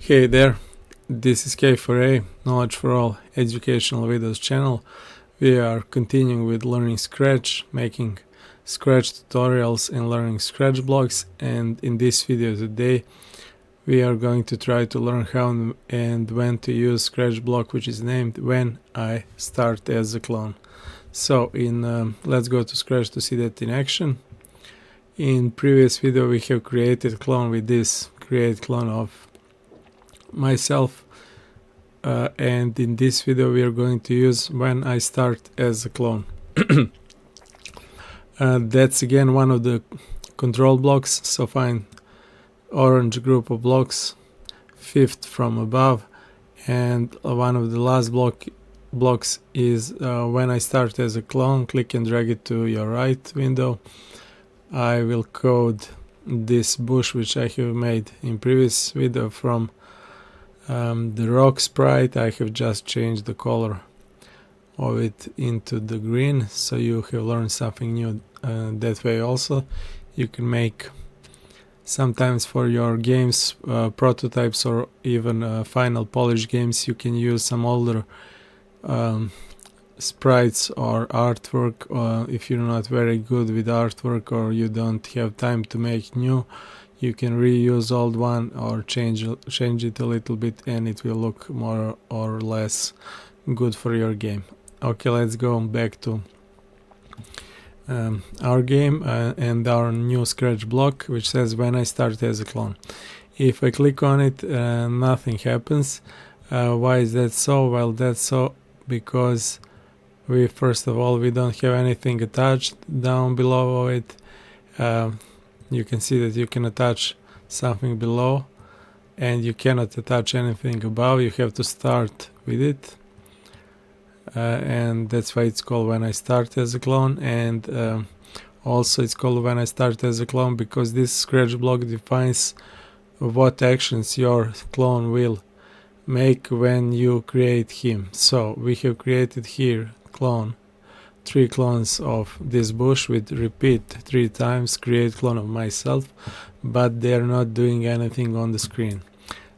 Hey there, this is K4A, Knowledge for All Educational Videos channel. We are continuing with learning Scratch, making Scratch tutorials and learning Scratch blocks, and in this video today we are going to try to learn how and when to use Scratch block, which is named When I Start as a Clone. So let's go to Scratch to see that in action. In previous video we have created a clone with this create clone of myself, and in this video we are going to use When I Start as a Clone. That's again one of the control blocks, so find orange group of blocks, fifth from above, and one of the last blocks is When I Start as a Clone. Click and drag it to your right window. I will code this bush which I have made in previous video from the rock sprite. I have just changed the color of it into the green, so you have learned something new that way. Also, you can make sometimes for your games, prototypes, or even final polished games, you can use some older sprites or artwork. If you're not very good with artwork or you don't have time to make new, you can reuse old one or change it a little bit, and it will look more or less good for your game. Okay, let's go back to our game and our new Scratch block, which says When I Start as a Clone. If I click on it, nothing happens. Why is that so? Well, that's so because first of all we don't have anything attached down below it. You can see that you can attach something below and you cannot attach anything above. You have to start with it, and that's why it's called When I Start as a Clone. And also it's called When I Start as a Clone because this Scratch block defines what actions your clone will make when you create him. So we have created here three clones of this bush with repeat 3 times create clone of myself, but they are not doing anything on the screen.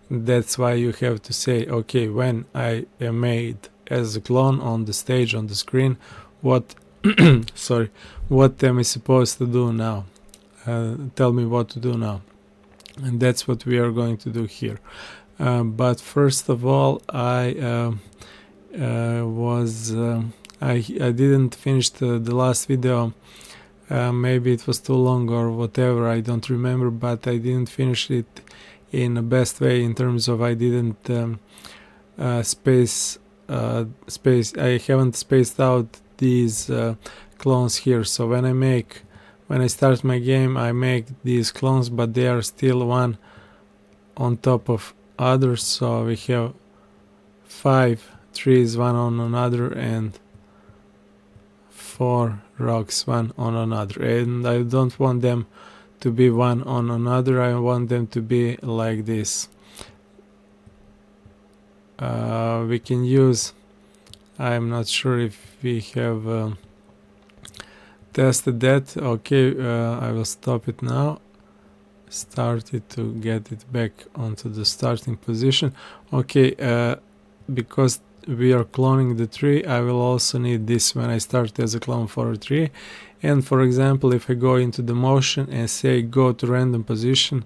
That's why you have to say, okay, when I am made as a clone on the stage, on the screen, what what am I supposed to do now? Tell me what to do now. And that's what we are going to do here. But first of all, I didn't finish the last video. Maybe it was too long or whatever, I don't remember, but I didn't finish it in the best way in terms of I didn't I haven't spaced out these clones here. So when I start my game, I make these clones, but they are still one on top of others. So we have 5 trees one on another and 4 rocks one on another, and I don't want them to be one on another. I want them to be like this. We can use, I'm not sure if we have tested that. Okay, I will stop it now, start it to get it back onto the starting position. Okay, because we are cloning the tree, I will also need this When I Start as a Clone for a tree. And for example, if I go into the motion and say go to random position,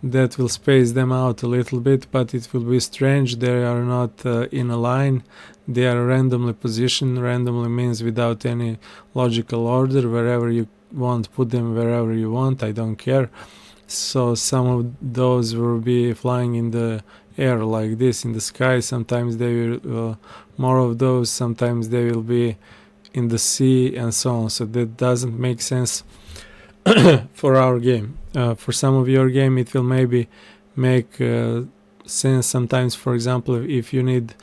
that will space them out a little bit, but it will be strange. They are not in a line, they are randomly positioned. Randomly means without any logical order. Wherever you want, put them wherever you want, I don't care. So some of those will be flying in the air like this in the sky. Sometimes they will more of those, sometimes they will be in the sea, and so on. So that doesn't make sense for our game. For some of your game it will maybe make sense sometimes. For example, if you need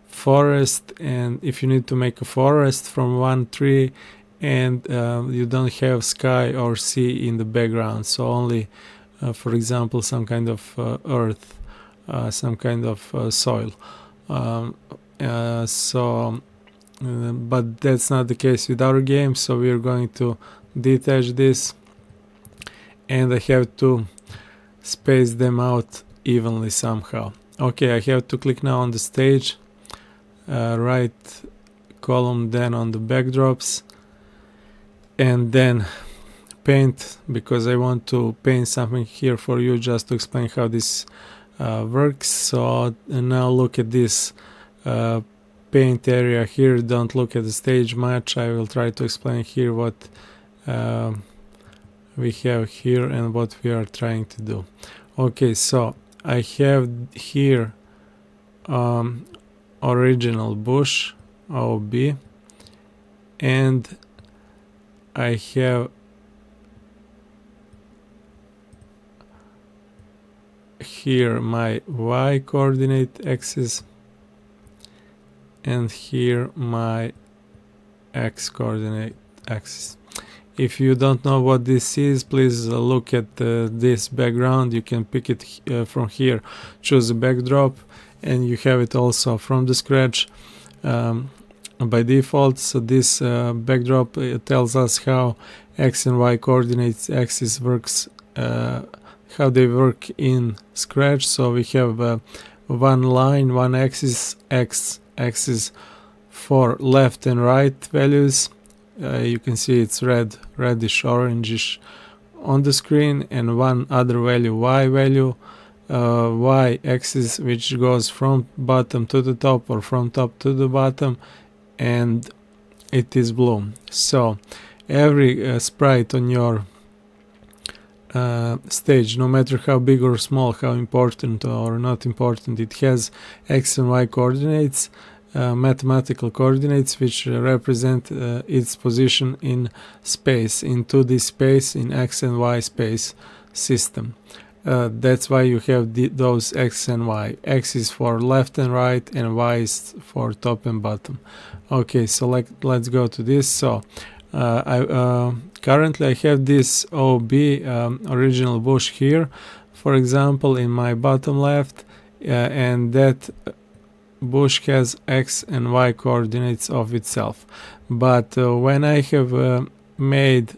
forest, and if you need to make a forest from one tree and you don't have sky or sea in the background, so only for example some kind of earth, some kind of soil. But that's not the case with our game, so we are going to detach this, and I have to space them out evenly somehow. Okay, I have to click now on the stage, right column, then on the backdrops, and then paint, because I want to paint something here for you just to explain how this works. So now look at this paint area here. Don't look at the stage much. I will try to explain here what we have here and what we are trying to do. Okay, so I have here original bush OB, and I have here my y coordinate axis, and here my x coordinate axis. If you don't know what this is, please look at this background. You can pick it from here, choose a backdrop, and you have it also from the scratch by default. So this backdrop tells us how x and y coordinates axis works, how they work in Scratch. So we have one line, one axis, x axis for left and right values. You can see it's reddish, orangish on the screen, and one other value, y value, y axis, which goes from bottom to the top or from top to the bottom, and it is blue. So every sprite on your stage, no matter how big or small, how important or not important, it has x and y coordinates, mathematical coordinates, which represent its position in space, in 2D space, in x and y space system. That's why you have those x and y. X is for left and right, and y is for top and bottom. Okay, so let's go to this. So currently I have this OB original bush here, for example, in my bottom left, and that bush has x and y coordinates of itself. But when I have made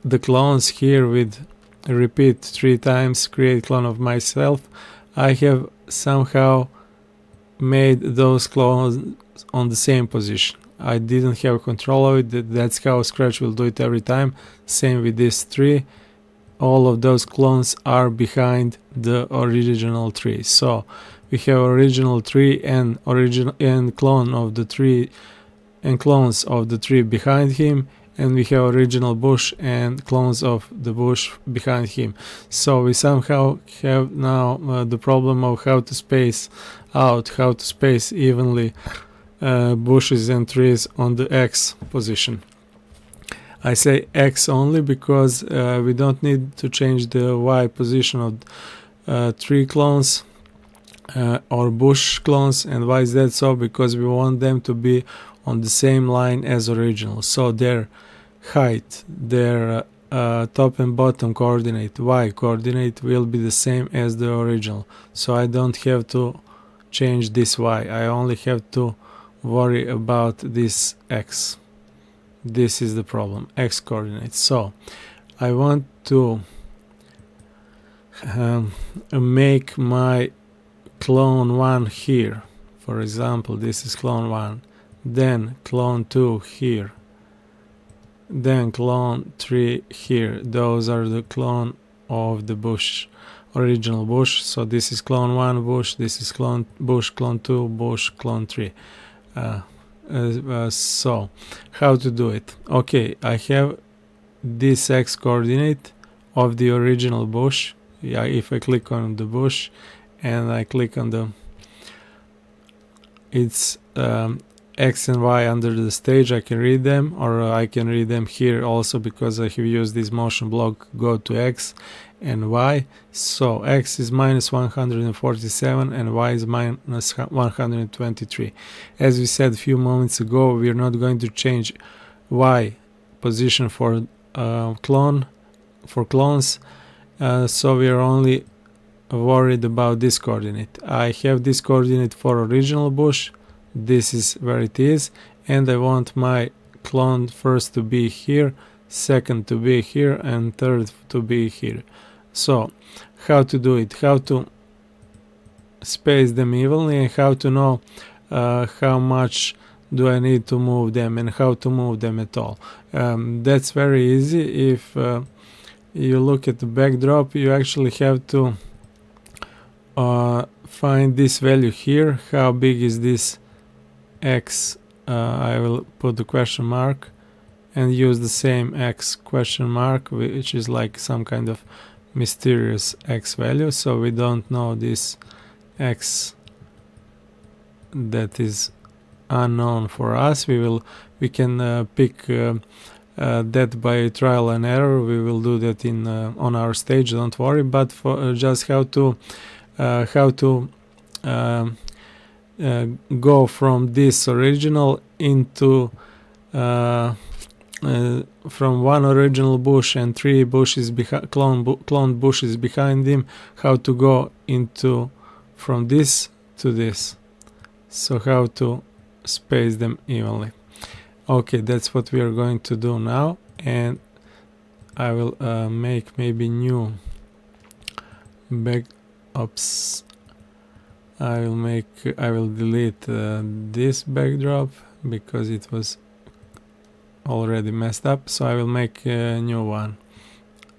the clones here with repeat 3 times, create clone of myself, I have somehow made those clones on the same position. I didn't have control of it. That's how Scratch will do it every time. Same with this 3. All of those clones are behind the original 3. So we have original 3 and clone of the 3 and clones of the 3 behind him, and we have original bush and clones of the bush behind him. So we somehow have now the problem of how to space out, how to space evenly bushes and trees on the X position. I say X only because we don't need to change the Y position of tree clones or bush clones. And why is that so? Because we want them to be on the same line as original. So their height, their top and bottom coordinate, Y coordinate, will be the same as the original. So I don't have to change this Y. I only have to worry about this X. This is the problem, X coordinates. So I want to make my clone 1 here. For example, this is clone 1, then clone 2 here, then clone 3 here. Those are the clone of the bush, original bush. So this is clone 1 bush, this is clone bush, clone 2 bush, clone 3. So how to do it? Okay, I have this X coordinate of the original bush. Yeah, if I click on the bush and I click on the its X and Y under the stage, I can read them, or I can read them here also because I have used this motion block, go to X and Y. So X is minus 147 and Y is minus 123. As we said a few moments ago, we are not going to change Y position for clones, so we are only worried about this coordinate. I have this coordinate for original bush. This is where it is, and I want my clone first to be here, second to be here, and third to be here. So how to do it, how to space them evenly, and how to know how much do I need to move them and how to move them at all. That's very easy. If you look at the backdrop, you actually have to find this value here. How big is this x? I will put the question mark and use the same x question mark, which is like some kind of mysterious x value, so we don't know this x that is unknown for us. We can pick that by trial and error. We will do that in on our stage, don't worry. But for just how to go from this original into from one original bush and 3 bushes cloned bushes behind him, how to go into from this to this, so how to space them evenly. Okay, that's what we are going to do now, and I will make maybe new backups. I will delete this backdrop because it was already messed up, so I will make a new one,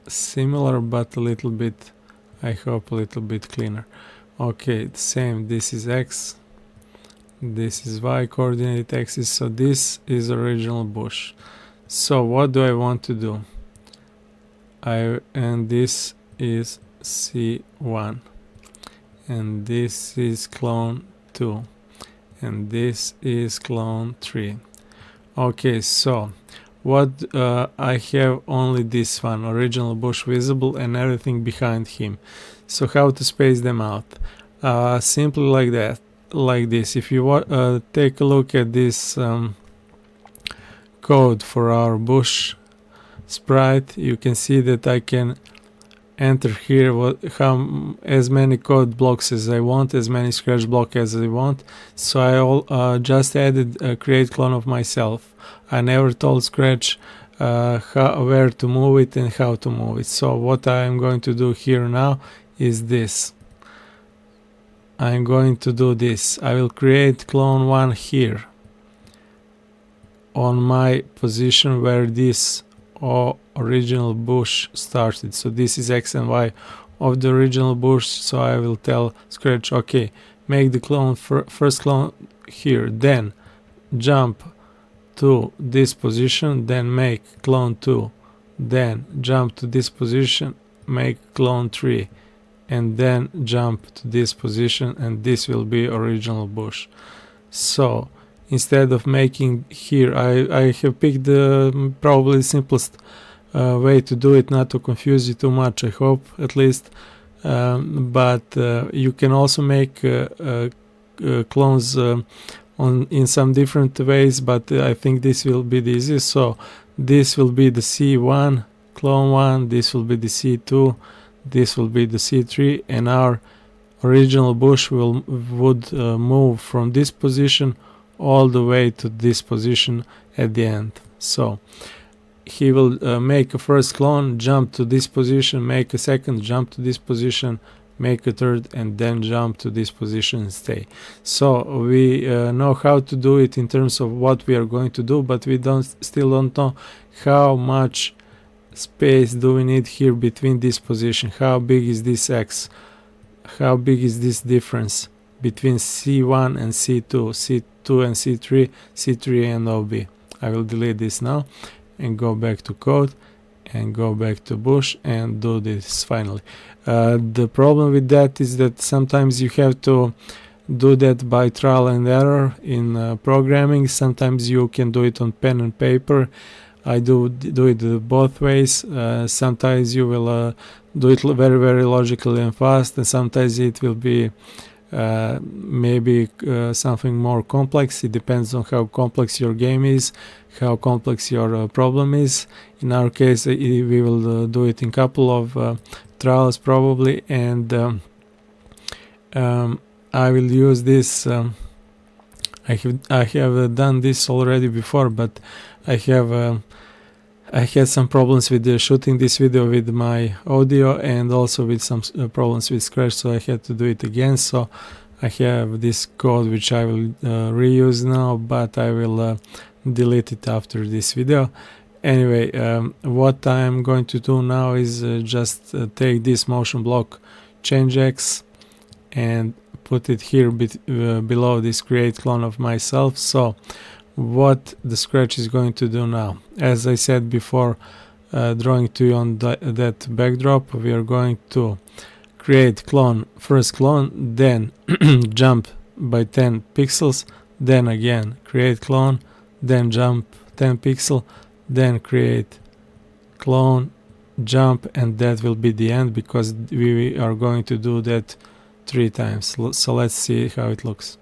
similar but a little bit, I hope a little bit cleaner. Okay, same, this is x, this is y coordinate axis, so this is original bush. So what do I want to do? And this is C1, and this is clone 2, and this is clone 3. Okay, so what I have only this one, original bush visible and everything behind him. So how to space them out? Simply like that, like this. If you take a look at this code for our bush sprite, you can see that I can enter here as many code blocks as I want, as many scratch blocks as I want. So I just added a create clone of myself. I never told Scratch where to move it and how to move it. So what I am going to do here now is this. I'm going to do this. I will create clone 1 here on my position where this original bush started. So this is x and y of the original bush. So I will tell Scratch, okay, make the clone first clone here, then jump to this position, then make clone 2, then jump to this position, make clone 3, and then jump to this position, and this will be original bush. So instead of making here, I have picked the probably simplest way to do it, not to confuse you too much, I hope, at least. But you can also make clones in some different ways, but I think this will be the easiest. So this will be the C1 clone 1, this will be the C2, this will be the C3, and our original bush would move from this position all the way to this position at the end. So he will make a first clone, jump to this position, make a second, jump to this position, make a third, and then jump to this position and stay. So we know how to do it in terms of what we are going to do, but we still don't know how much space do we need here between this position. How big is this x? How big is this difference between C1 and C2, C2 and C3, C3 and OB? I will delete this now and go back to code and go back to bush and do this finally. The problem with that is that sometimes you have to do that by trial and error in programming. Sometimes you can do it on pen and paper. I do it both ways. Sometimes you will do it very, very logically and fast, and sometimes it will be maybe something more complex. It depends on how complex your game is, how complex your problem is. In our case, we will do it in couple of trials probably, and I will use this. I have done this already before, but I have I had some problems with shooting this video with my audio, and also with some problems with Scratch, so I had to do it again. So I have this code which I will reuse now, but I will delete it after this video. Anyway, what I'm going to do now is just take this motion block, change X, and put it here below this create clone of myself. So what the Scratch is going to do now, as I said before, drawing to you on that backdrop, we are going to create clone, first clone, then jump by 10 pixels, then again create clone, then jump 10 pixel, then create clone, jump, and that will be the end, because we are going to do that 3 times. So let's see how it looks.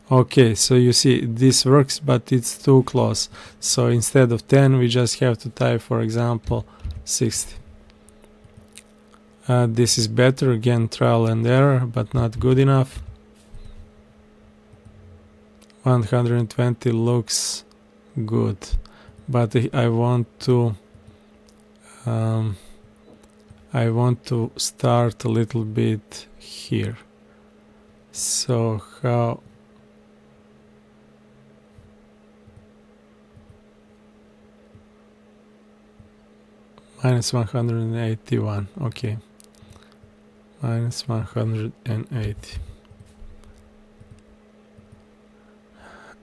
Okay, so you see this works, but it's too close. So instead of 10, we just have to type, for example, 60. This is better, again trial and error, but not good enough. 120 looks good, but I want to start a little bit here. So how? Minus 181, okay. Minus 180.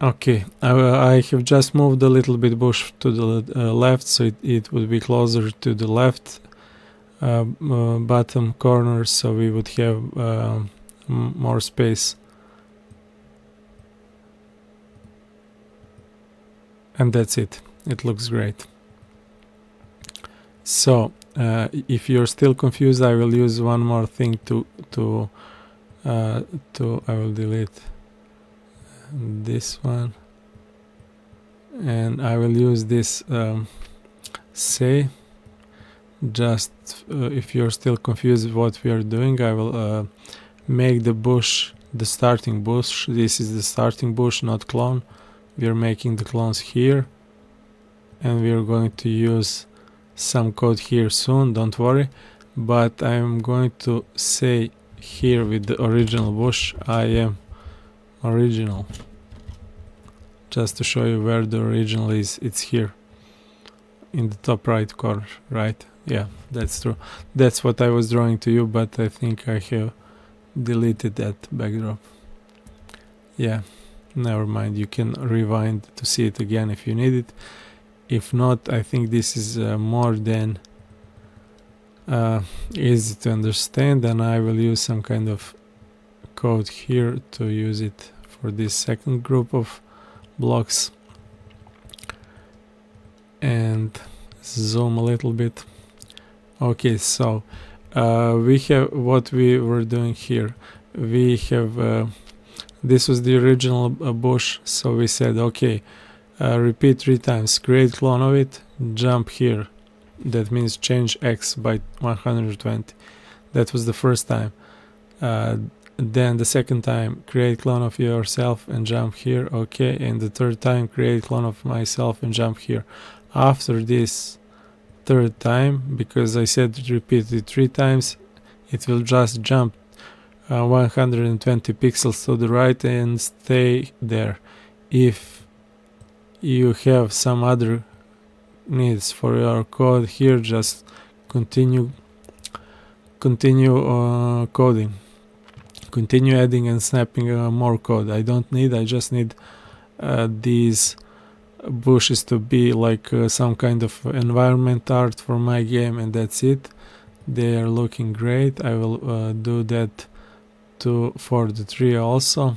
Okay, I have just moved a little bit bush to the left, so it would be closer to the left bottom corner, so we would have more space. And that's it. It looks great. So if you're still confused, I will use one more thing to I will delete this one, and I will use this say. Just if you're still confused what we are doing, I will make the bush the starting bush. This is the starting bush, not clone. We are making the clones here, and we are going to use some code here soon, don't worry. But I'm going to say here with the original bush, I am original, just to show you where the original is. It's here in the top right corner, right? Yeah, that's true. That's what I was drawing to you, but I think I have deleted that backdrop. Yeah, never mind. You can rewind to see it again if you need it. If not, I think this is more than easy to understand, and I will use some kind of code here to use it for this second group of blocks. And zoom a little bit. Okay, so we have what we were doing here. We have this was the original bush, so we said okay, repeat 3 times, create clone of it, jump here, that means change X by 120. That was the first time. Then the second time, create clone of yourself and jump here, okay, and the third time, create clone of myself and jump here. After this third time, because I said repeat it 3 times, it will just jump 120 pixels to the right and stay there. If you have some other needs for your code here, just continue coding, continue adding and snapping more code. I just need these bushes to be like some kind of environment art for my game, and that's it. They are looking great. I will do that for the tree also.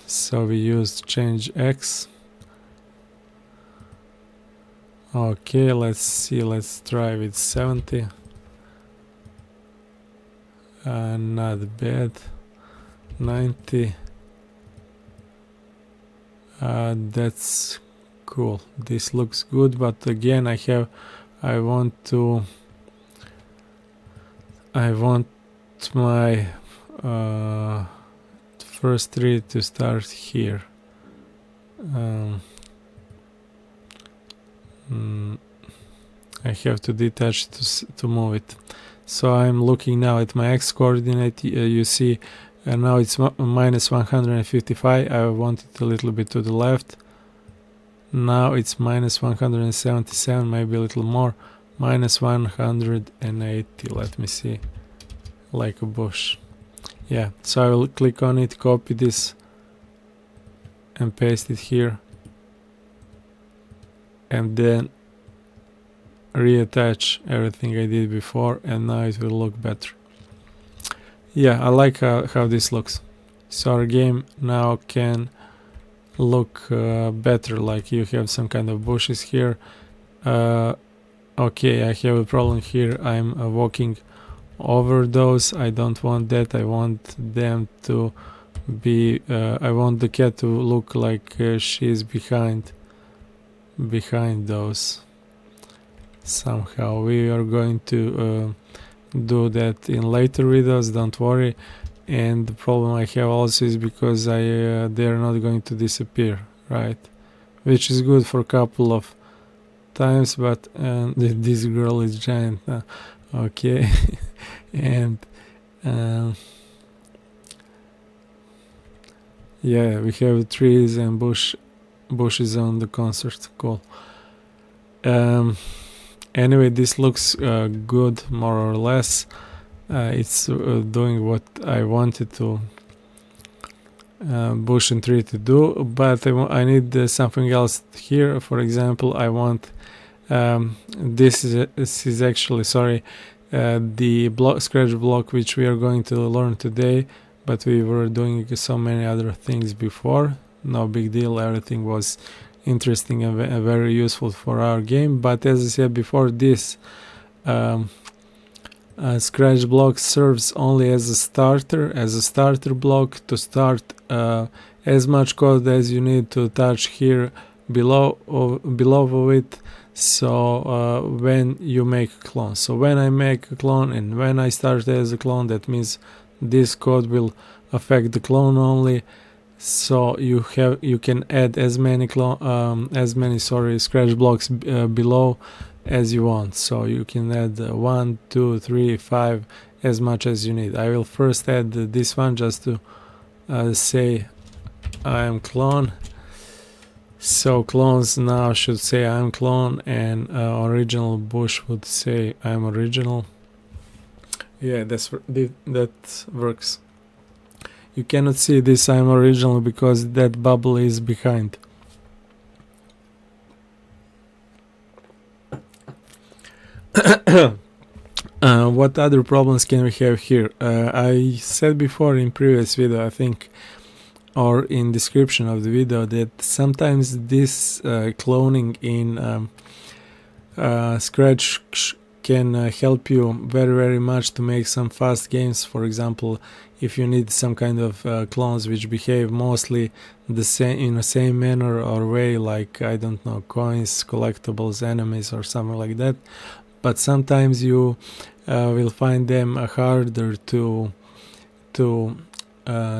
So we used change X. Okay, let's see, let's try with 70. Not bad. 90. That's cool. This looks good, but again I want my first tree to start here. I have to detach to move it. So I'm looking now at my x coordinate. You see now it's minus 155. I want it a little bit to the left. Now it's minus 177, maybe a little more. Minus 180, let me see, like a bush. Yeah, so I will click on it, copy this and paste it here, and then reattach everything I did before, and now it will look better. Yeah, I like how this looks. So our game now can look better, like you have some kind of bushes here. Okay, I have a problem here. I'm walking over those. I don't want that. I want them to be I want the cat to look like she's behind those. Somehow we are going to do that in later videos, don't worry. And the problem I have also is because they're not going to disappear, right? Which is good for a couple of times, but this girl is giant now. Okay. And yeah, we have trees and bushes on the concert. Cool. Anyway, this looks good, more or less. It's doing what I wanted to bush and tree to do, but I need something else here. For example, I want this is actually, sorry, the scratch block which we are going to learn today, but we were doing so many other things before. No big deal, everything was interesting and very useful for our game. But as I said before, this scratch block serves only as a starter block to start as much code as you need to touch here below of it. So when you make a clone, so when I make a clone and when I start as a clone, that means this code will affect the clone only. So you can add as many scratch blocks below as you want. So you can add 1, 2, 3, 5, as much as you need. I will first add this one just to say I am clone. So clones now should say I'm clone, and original bush would say I'm original. Yeah, that works. You cannot see this I'm original because that bubble is behind. What other problems can we have here? I said before in previous video, I think, or in description of the video, that sometimes this cloning in Scratch can help you very much to make some fast games. For example, if you need some kind of clones which behave mostly the same in the same manner or way, like, I don't know, coins, collectibles, enemies, or something like that. But sometimes you will find them harder to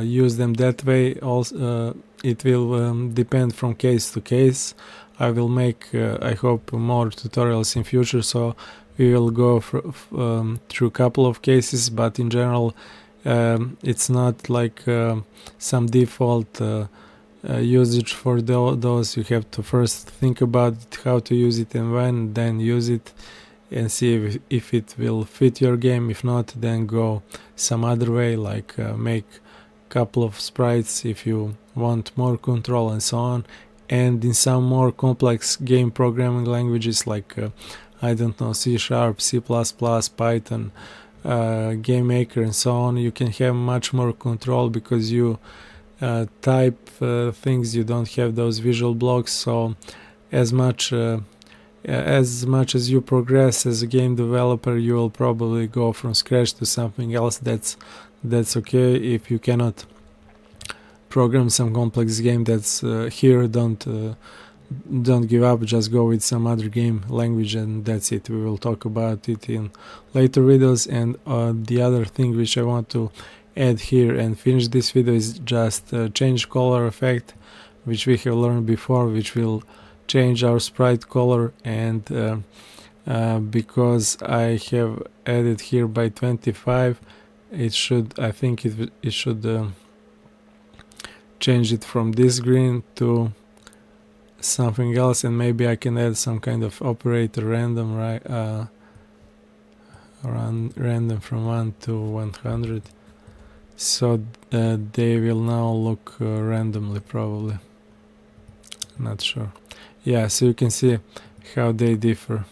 use them that way. Also, it will depend from case to case. I will make, I hope, more tutorials in future, so we will go through a couple of cases, but in general it's not like some default usage for those. You have to first think about how to use it and when, then use it and see if it will fit your game. If not, then go some other way, like make couple of sprites if you want more control and so on. And in some more complex game programming languages, like I don't know, C#, C++, Python, GameMaker and so on, you can have much more control because you type things, you don't have those visual blocks. So as much as you progress as a game developer, you will probably go from scratch to something else. That's okay. If you cannot program some complex game, that's here, don't give up, just go with some other game language, and that's it. We will talk about it in later videos. And the other thing which I want to add here and finish this video is just change color effect, which we have learned before, which will change our sprite color, and because I have added here by 25, it should, I think it should change it from this green to something else, and maybe I can add some kind of operator random, right? Random from 1 to 100, so they will now look randomly, probably. Not sure. Yeah, so you can see how they differ.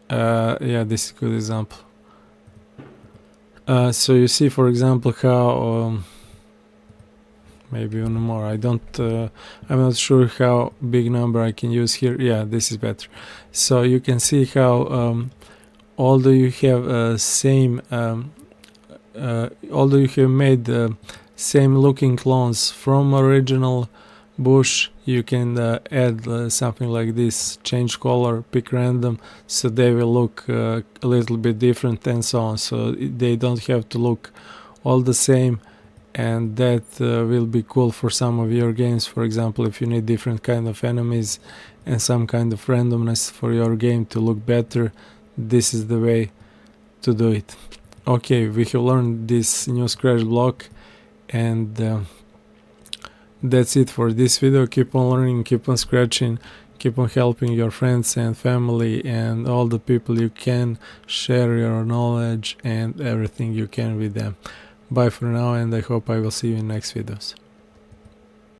Yeah, this is a good example. So you see, for example, how maybe one more. I'm not sure how big number I can use here. Yeah, this is better. So you can see how although you have although you have made same looking clones from original bush, you can add something like this, change color, pick random, so they will look a little bit different and so on, so they don't have to look all the same, and that will be cool for some of your games. For example, if you need different kind of enemies and some kind of randomness for your game to look better, this is the way to do it. Okay, we have learned this new Scratch block, and that's it for this video. Keep on learning, keep on scratching, keep on helping your friends and family and all the people you can. Share your knowledge and everything you can with them. Bye for now, and I hope I will see you in next videos.